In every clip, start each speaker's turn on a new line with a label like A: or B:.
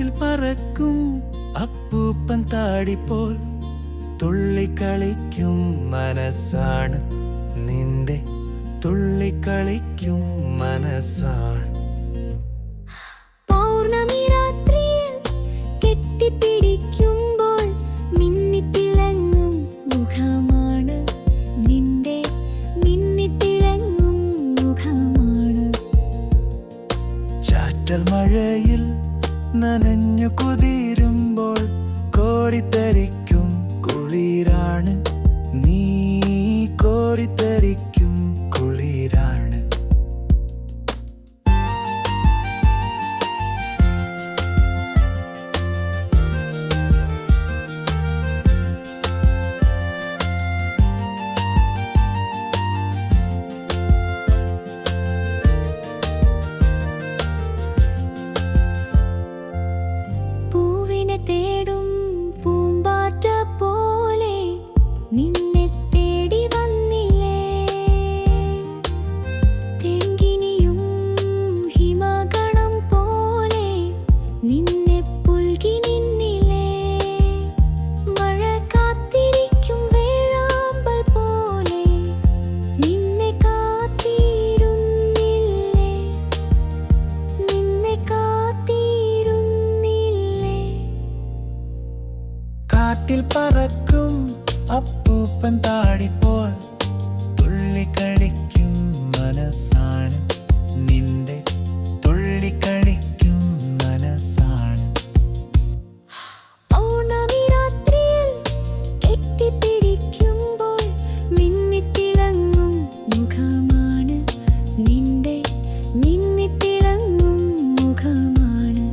A: കാറ്റിൽ പറക്കും അപ്പൂപ്പൻ താടി പോൽ തുള്ളിക്കളിക്കും മനസ്സാണ് നിന്റെ, തുള്ളിക്കളിക്കും മനസ്സാണ്.
B: പൗർണമി രാത്രിയിൽ കെട്ടിപ്പിടിക്കുമ്പോൾ മിന്നിത്തിളങ്ങും മുഖമാണ് നിന്റെ, മിന്നിത്തിളങ്ങും മുഖമാണ്.
A: ചാറ്റൽ മഴയിൽ നനഞ്ഞു കുതിരുമ്പോൾ കോരിത്തരിക്കും കുളിരാണ് നീ, കോരിത്തരിക്കും കുളിരാണ്.
B: തേടും പൂമ്പാറ്റ പോലെ നിന്നെ തേടി വന്നില്ലേ, തെങ്കിനിയും ഹിമഗണം പോലെ നിന്നെ പുൽകി നിന്നില്ലേ, മഴ കാത്തിരിക്കും വേഴാമ്പൽ പോലെ നിന്നെ കാത്തിരുന്നില്ലേ, നിന്നെ കാത്തിരുന്നില്ലേ.
A: കാറ്റിൽ പറക്കും അപ്പൂപ്പൻ താടിപ്പോൾ തുള്ളിക്കളിക്കും മനസ്സാണ് നിന്റെ, തുള്ളിക്കളിക്കും മനസ്സാണ്.
B: പൗർണമി രാത്രിയിൽ കെട്ടിപ്പിടിക്കുമ്പോൾ മിന്നിത്തിളങ്ങും മുഖമാണ് നിന്റെ, മിന്നിത്തിളങ്ങും മുഖമാണ്.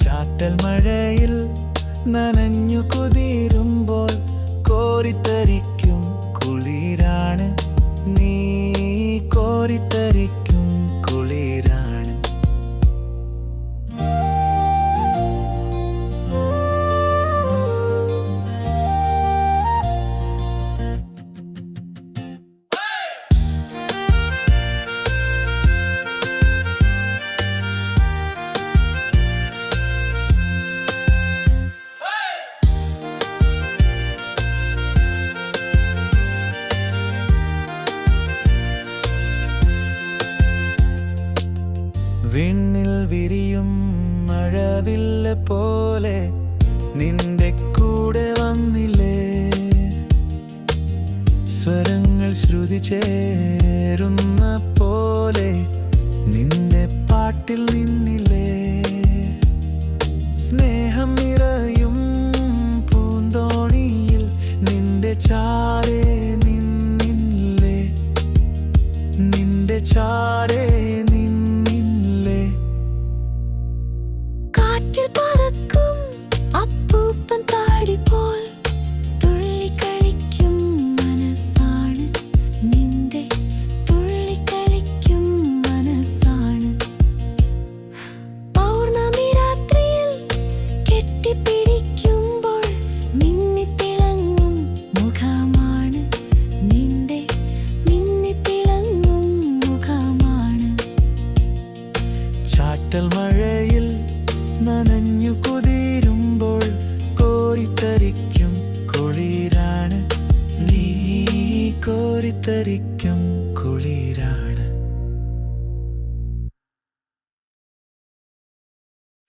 A: ചാറ്റൽ മഴയിൽ നനഞ്ഞു കുതിരുമ്പോൾ കോരിത്തരിക്കും കുളിരാണ് നീ, കോരിത്തരിക്കും കുളിരാണ്. വിണ്ണിൽ വിരിയും മഴവില്ല് പോലെ നിന്റെ കൂടെ വന്നില്ലേ, സ്വരങ്ങൾ ശ്രുതി ചേരുന്ന പോലെ നിന്റെ പാട്ടിൽ നിന്നില്ലേ, സ്നേഹം നിറയും പൂന്തോണിയിൽ നിന്റെ ചാരേ നിന്നില്ലേ, നിന്റെ ചാരേ നിന്നില്ലേ.
B: കാറ്റിൽ പറക്കും അപ്പൂപ്പൻ താടി പോൽ തുള്ളിക്കളിക്കും മനസ്സാണ് നിന്റെ, തുള്ളിക്കളിക്കും മനസ്സാണ്. പൗർണമി രാത്രിയിൽ കെട്ടിപ്പിടിക്കുമ്പോൾ മിന്നിത്തിളങ്ങും മുഖമാണ് നിന്റെ, മിന്നിത്തിളങ്ങും മുഖമാണ്.
A: ചാറ്റൽ മഴയിൽ നനഞ്ഞു കുതിരുമ്പോൾ കോരിത്തരിക്കും കുളിരാണ് നീ, കോരിത്തരിക്കും